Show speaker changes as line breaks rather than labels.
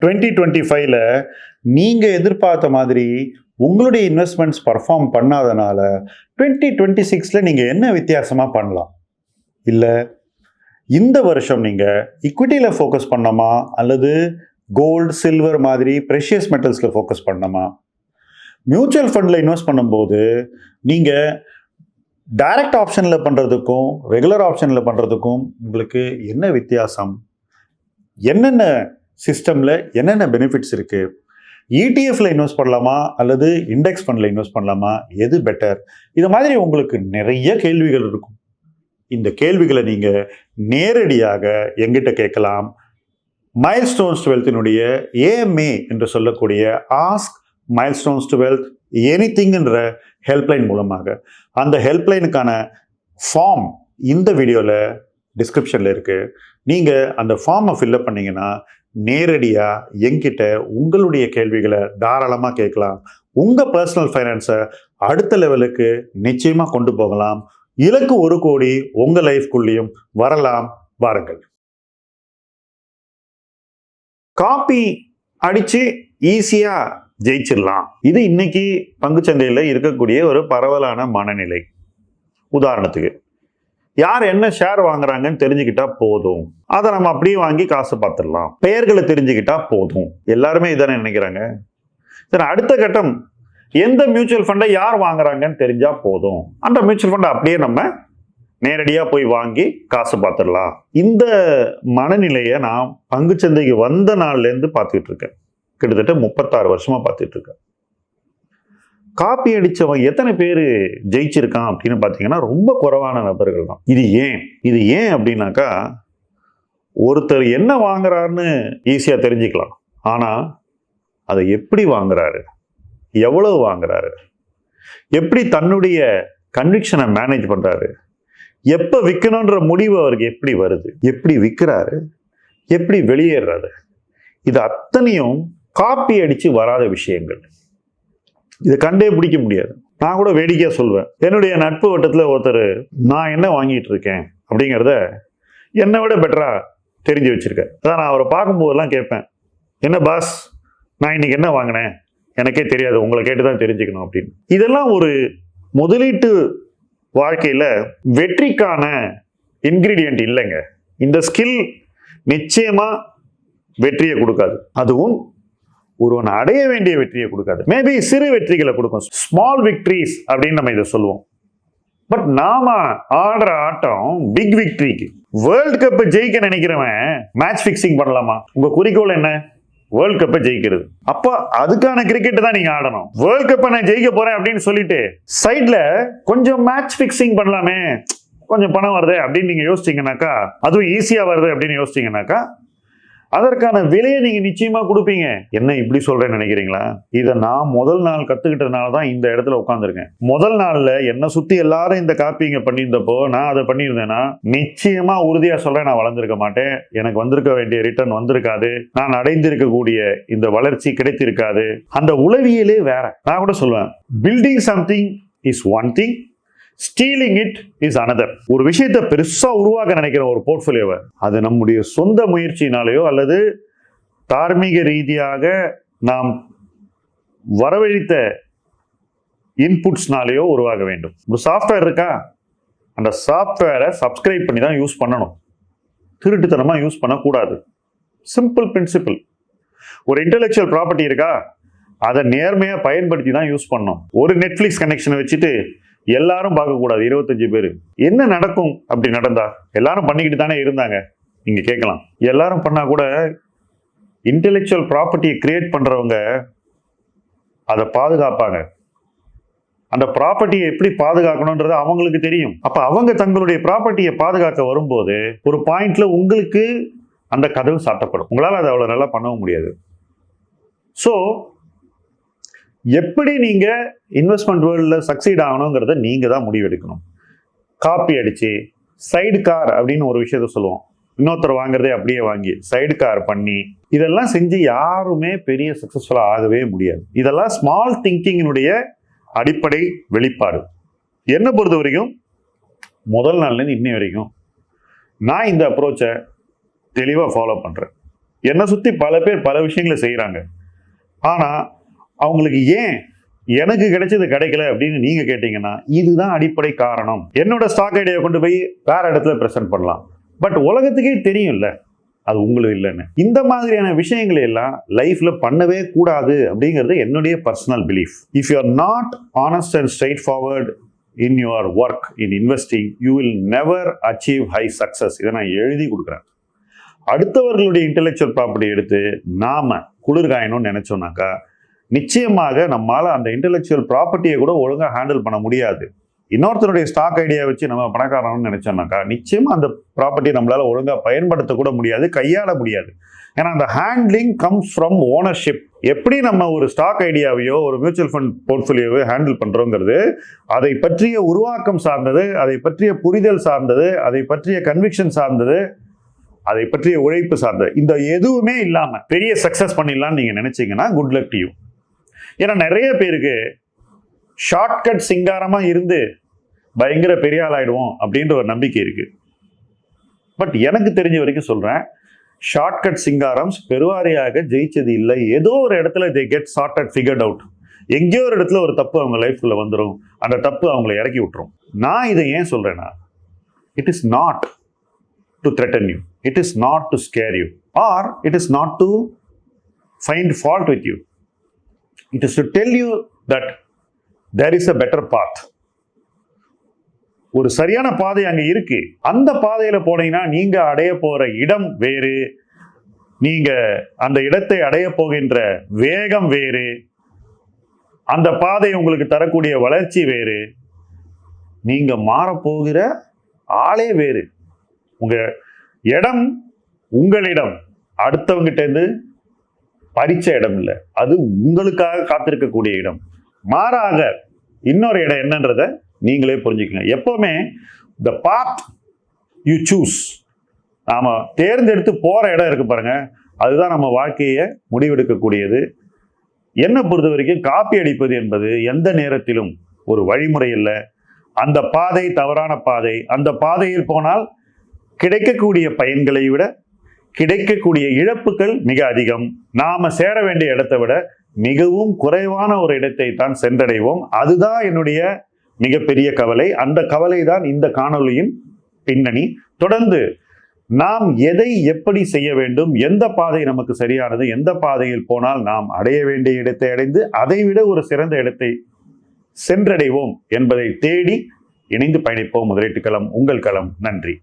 2025ல நீங்கள் எதிர்பார்த்த மாதிரி உங்களுடைய இன்வெஸ்ட்மெண்ட்ஸ் பர்ஃபார்ம் பண்ணாதனால 2026ல் நீங்கள் என்ன வித்தியாசமாக பண்ணலாம்? இல்லை இந்த வருஷம் நீங்கள் இக்விட்டியில் ஃபோக்கஸ் பண்ணணுமா அல்லது கோல்டு சில்வர் மாதிரி ப்ரெஷியஸ் மெட்டல்ஸில் ஃபோக்கஸ் பண்ணணுமா? மியூச்சுவல் ஃபண்டில் இன்வெஸ்ட் பண்ணும்போது நீங்கள் டைரக்ட் ஆப்ஷனில் பண்ணுறதுக்கும் ரெகுலர் ஆப்ஷனில் பண்ணுறதுக்கும் உங்களுக்கு என்ன வித்தியாசம்? என்னென்ன சிஸ்டமில் என்னென்ன பெனிஃபிட்ஸ் இருக்குது? இடிஎஃப்ல இன்வெஸ்ட் பண்ணலாமா அல்லது இண்டெக்ஸ் ஃபண்டில் இன்வெஸ்ட் பண்ணலாமா? எது பெட்டர்? இது மாதிரி உங்களுக்கு நிறைய கேள்விகள் இருக்கும். இந்த கேள்விகளை நீங்கள் நேரடியாக எங்கிட்ட கேட்கலாம். மைல்ஸ்டோன்ஸ் டு வெல்த்தினுடைய ஏஎம்ஏ என்று சொல்லக்கூடிய ஆஸ்க் மைல்ஸ்டோன்ஸ் டு வெல்த் எனிதிங்ன்ற ஹெல்ப்லைன் மூலமாக. அந்த ஹெல்ப்லைனுக்கான ஃபார்ம் இந்த வீடியோவில் டிஸ்கிரிப்ஷனில் இருக்குது. நீங்கள் அந்த ஃபார்மை ஃபில்அப் பண்ணிங்கன்னா நேரடியாக என்கிட்ட உங்களுடைய கேள்விகளை தாராளமாக கேட்கலாம். உங்கள் பர்சனல் ஃபைனான்ஸை அடுத்த லெவலுக்கு நிச்சயமாக கொண்டு போகலாம். இலக்கு 1 கோடி உங்கள் லைஃப்குள்ளேயும் வரலாம். வாருங்கள். காப்பி அடித்து ஈஸியாக ஜெயிச்சிடலாம். இது இன்னைக்கு பங்குச்சந்தையில் இருக்கக்கூடிய ஒரு பரவலான மனநிலை. உதாரணத்துக்கு யார் என்ன ஷேர் வாங்குறாங்கன்னு தெரிஞ்சுக்கிட்டா போதும், அதை நம்ம அப்படியே வாங்கி காசு பார்த்துடலாம். பெயர்களை தெரிஞ்சுக்கிட்டா போதும். எல்லாருமே இதானே நினைக்கிறாங்க. சரி, அடுத்த கட்டம் எந்த மியூச்சுவல் ஃபண்டை யார் வாங்குறாங்கன்னு தெரிஞ்சா போதும், அந்த மியூச்சுவல் ஃபண்டை அப்படியே நம்ம நேரடியாக போய் வாங்கி காசு பார்த்துடலாம். இந்த மனநிலையை நான் பங்குச்சந்தைக்கு வந்த நாள்லேருந்து பார்த்துக்கிட்டு இருக்கேன். கிட்டத்தட்ட 36 வருஷமா பார்த்துட்டு இருக்கேன். காப்பி அடித்தவன் எத்தனை பேர் ஜெயிச்சிருக்கான் அப்படின்னு பார்த்தீங்கன்னா ரொம்ப குறைவான நபர்கள் தான். இது ஏன் அப்படின்னாக்கா, ஒருத்தர் என்ன வாங்குறாருன்னு ஈஸியாக தெரிஞ்சுக்கலாம். ஆனால் அதை எப்படி வாங்குறாரு, எவ்வளவு வாங்குறாரு, எப்படி தன்னுடைய கன்விக்ஷனை மேனேஜ் பண்ணுறாரு, எப்போ விற்கணுன்ற முடிவு அவருக்கு எப்படி வருது, எப்படி விற்கிறாரு, எப்படி வெளியேறாரு, இது அத்தனையும் காப்பி அடித்து வராத விஷயங்கள். இதை கண்டே பிடிக்க முடியாது. நான் கூட வேடிக்கையாக சொல்வேன், என்னுடைய நட்பு வட்டத்தில் ஒருத்தர் நான் என்ன வாங்கிட்டு இருக்கேன் அப்படிங்கிறத என்னை விட பெட்டராக தெரிஞ்சு வச்சிருக்கேன். அதான் நான் அவரை பார்க்கும்போதெல்லாம் கேட்பேன், என்ன பாஸ் நான் இன்னைக்கு என்ன வாங்கினேன் எனக்கே தெரியாது, உங்களை கேட்டு தான் தெரிஞ்சுக்கணும் அப்படின்னு. இதெல்லாம் ஒரு முதலீட்டு வாழ்க்கையில் வெற்றிக்கான இன்கிரீடியன்ட் இல்லைங்க. இந்த ஸ்கில் நிச்சயமாக வெற்றியை கொடுக்காது. அதுவும் ஒருவன் அடைய வேண்டிய வெற்றியை கொடுக்காது. மேபி சிறு வெற்றிகளை கொடுக்கும், ஸ்மால் விக்டரிஸ் அப்படின்னு நம்ம இதை சொல்லுவோம். பட் நாம ஆடுற ஆட்டம் பிக் விக்டரிக்கு. வேர்ல்ட் கப்பை ஜெயிக்க நினைக்கிறவன் மேட்ச் பிக்சிங் பண்ணலாமா? உங்க குறிக்கோள் என்ன? வேர்ல்ட் கப்பை ஜெயிக்கிறது. அப்போ அதுக்கான கிரிக்கெட் தான் நீங்க ஆடணும். வேர்ல்ட் கப்பை நான் ஜெயிக்க போறேன் அப்படின்னு சொல்லிட்டு சைட்ல கொஞ்சம் மேட்ச் பிக்சிங் பண்ணலாமே, கொஞ்சம் பணம் வருது அப்படின்னு நீங்க யோசிச்சீங்கன்னாக்கா, அதுவும் ஈஸியா வருது அப்படின்னு யோசிச்சீங்கன்னாக்கா, அதற்கான விலையை நீங்க நிச்சயமா கொடுப்பீங்க. என்ன இப்படி சொல்றேன்னு நினைக்கிறீங்களா? இதை நான் முதல் நாள் கத்துக்கிட்டதுனால தான் இந்த இடத்துல உட்காந்துருக்கேன். முதல் நாள்ல என்ன சுத்தி எல்லாரும் இந்த காப்பிங்க பண்ணியிருந்தப்போ நான் அதை பண்ணியிருந்தேன்னா நிச்சயமா உறுதியா சொல்றேன், நான் வளர்ந்துருக்க மாட்டேன். எனக்கு வந்திருக்க வேண்டிய ரிட்டர்ன் வந்திருக்காது. நான் அடைந்திருக்கக்கூடிய இந்த வளர்ச்சி கிடைத்திருக்காது. அந்த உளவியலே வேற. நான் கூட சொல்லுவேன், building something is one thing, stealing it is another. ஒரு விஷயத்தை பெருசா உருவாக்க நினைக்கிற ஒரு போர்ட்ஃபோலியோவை அது நம்முடைய சொந்த முயற்சியினாலேயோ அல்லது தார்மீக ரீதியாக நாம் வரவழைத்த இன்புட்ஸ்னாலேயோ உருவாக வேண்டும். ஒரு சாஃப்ட்வேர் இருக்கா, அந்த சாஃப்ட்வேரை சப்ஸ்கிரைப் பண்ணி தான் யூஸ் பண்ணணும். திருட்டுத்தனமா யூஸ் பண்ணக்கூடாது. Simple principle. ஒரு இன்டெலெக்சுவல் ப்ராப்பர்ட்டி இருக்கா, அதை நேர்மையா பயன்படுத்தி தான் யூஸ் பண்ணணும். ஒரு நெட்ஃபிளிக்ஸ் கனெக்ஷனை வச்சுட்டு எல்லாரும் பார்க்கக்கூடாது. 25 பேர் என்ன நடக்கும் அப்படி நடந்தா? எல்லாரும் பண்ணிக்கிட்டு தானே இருந்தாங்க. நீங்க கேட்கலாம், எல்லாரும் பண்ணா கூட இன்டெலெக்சுவல் ப்ராப்பர்ட்டியை கிரியேட் பண்றவங்க அதை பாதுகாப்பாங்க. அந்த ப்ராப்பர்ட்டியை எப்படி பாதுகாக்கணும்ன்றது அவங்களுக்கு தெரியும். அப்ப அவங்க தங்களுடைய ப்ராப்பர்ட்டியை பாதுகாக்க வரும்போது ஒரு பாயிண்ட்ல உங்களுக்கு அந்த கதவு சாத்தப்படும். உங்களால் அதை அவ்வளவு நல்லா பண்ணவும் முடியாது. ஸோ எப்படி நீங்க இன்வெஸ்ட்மெண்ட் வேர்ல்ட்ல சக்சீட் ஆகணுங்கிறத நீங்க தான் முடிவெடுக்கணும். காப்பி அடிச்சு சைடு கார் அப்படின்னு ஒரு விஷயத்த சொல்லுவோம். இன்னொருத்தர் வாங்குறதே அப்படியே வாங்கி சைடு கார் பண்ணி இதெல்லாம் செஞ்சு யாருமே பெரிய சக்சஸ்ஃபுல்லா ஆகவே முடியாது. இதெல்லாம் ஸ்மால் திங்கிங்கினுடைய அடிப்படை வெளிப்பாடு. என்னை பொறுத்த வரைக்கும் முதல் நாள்லேருந்து இன்னை வரைக்கும் நான் இந்த அப்ரோச்சை தெளிவாக ஃபாலோ பண்ணுறேன். என்னை சுத்தி பல பேர் பல விஷயங்களை செய்யறாங்க. ஆனா அவங்களுக்கு ஏன் எனக்கு கிடைச்சது கிடைக்கல அப்படின்னு நீங்க கேட்டீங்கன்னா இதுதான் அடிப்படை காரணம். என்னோட ஸ்டாக் ஐடியா கொண்டு போய் வேற இடத்துல பிரசன்ட் பண்ணலாம், பட் உலகத்துக்கே தெரியும்ல அது உங்களுக்கு இல்லைன்னு. இந்த மாதிரியான விஷயங்களை எல்லாம் லைஃப்ல பண்ணவே கூடாது அப்படிங்கிறது என்னுடைய personal belief. If you are not honest and straight forward in your work in investing you will never achieve high success. இதை நான் எழுதி கொடுக்குறேன். அடுத்தவர்களுடைய இன்டெலெக்சுவல் ப்ராப்பர்ட்டி எடுத்து நாம குளிர்காயணும்னு நினைச்சோம்னாக்கா நிச்சயமாக நம்மளால அந்த இன்டெலெக்சுவல் ப்ராப்பர்ட்டியை கூட ஒழுங்கா ஹேண்டில் பண்ண முடியாது. இன்னொருத்தருடைய ஸ்டாக் ஐடியா வச்சு நம்ம பணக்காரன்னு நினைச்சோம்னாக்கா நிச்சயமா அந்த ப்ராப்பர்ட்டியை நம்மளால ஒழுங்கா பயன்படுத்த கூட முடியாது, கையாள முடியாது. ஏன்னா அந்த ஹேண்ட்லிங் கம்ஸ் ஃப்ரம் ஓனர்ஷிப். எப்படி நம்ம ஒரு ஸ்டாக் ஐடியாவையோ ஒரு மியூச்சுவல் ஃபண்ட் போர்ட்ஃபோலியோவையோ ஹேண்டில் பண்றோங்கிறது அதை பற்றிய உருவாக்கம் சார்ந்தது, அதை பற்றிய புரிதல் சார்ந்தது, அதை பற்றிய கன்விக்ஷன் சார்ந்தது, அதை பற்றிய உழைப்பு சார்ந்தது. இந்த எதுவுமே இல்லாம பெரிய சக்சஸ் பண்ணிடலாம்னு நீங்க நினைச்சீங்கன்னா குட் லக் டு யூ. ஏன்னா நிறைய பேருக்கு ஷார்ட்கட் சிங்காரமா இருந்து பயங்கர பெரிய ஆள் ஆயிடுவோம் அப்படின்ற ஒரு நம்பிக்கை இருக்கு. பட் எனக்கு தெரிஞ்ச வரைக்கும் சொல்றேன், ஷார்ட்கட் சிங்காரம்ஸ் பெருவாரியாக ஜெயிச்சது இல்லை. ஏதோ ஒரு இடத்துல they get sorted figured out. எங்கேயோ ஒரு இடத்துல ஒரு தப்பு அவங்க லைஃப்குள்ள வந்துடும், அந்த தப்பு அவங்களை இறக்கி விட்டுரும். நான் இதை ஏன் சொல்றேன்னா, it is not to threaten you, it is not to scare you, or it is not to find fault with you. It is to tell you that there is a better path. ஒரு சரியான பாதை அங்க இருக்கு. அந்த பாதையில போனீங்கன்னா நீங்க அடைய போற இடம் வேறு, நீங்க அந்த இடத்தை அடைய போகின்ற வேகம் வேறு, அந்த பாதை உங்களுக்கு தரக்கூடிய வளர்ச்சி வேறு, நீங்க மாறப்போகிற ஆளே வேறு. உங்க இடம் உங்களிடம், அடுத்தவங்கிட்ட இருந்து பறிச்ச இடம் இல்லை, அது உங்களுக்காக காத்திருக்கக்கூடிய இடம். மாறாக இன்னொரு இடம் என்னன்றத நீங்களே புரிஞ்சுக்கங்க. எப்பவுமே the path you choose, நாம தேர்ந்தெடுத்து போற இடம் இருக்கு பாருங்க, அதுதான் நம்ம வாழ்க்கையை முடிவெடுக்கக்கூடியது. என்னை பொறுத்த வரைக்கும் காப்பி அடிப்பது என்பது எந்த நேரத்திலும் ஒரு வழிமுறை இல்லை. அந்த பாதை தவறான பாதை. அந்த பாதையில் போனால் கிடைக்கக்கூடிய பயன்களை விட கிடைக்கக்கூடிய இழப்புகள் மிக அதிகம். நாம சேர வேண்டிய இடத்தை விட மிகவும் குறைவான ஒரு இடத்தை தான் சென்றடைவோம். அதுதான் என்னுடைய மிகப்பெரிய கவலை. அந்த கவலை தான் இந்த காணொளியின் பின்னணி. தொடர்ந்து நாம் எதை எப்படி செய்ய வேண்டும், எந்த பாதை நமக்கு சரியானது, எந்த பாதையில் போனால் நாம் அடைய வேண்டிய இடத்தை அடைந்து அதைவிட ஒரு சிறந்த இடத்தை சென்றடைவோம் என்பதை தேடி இணைந்து பயணிப்போம். முதலீட்டு களம் உங்கள் களம். நன்றி.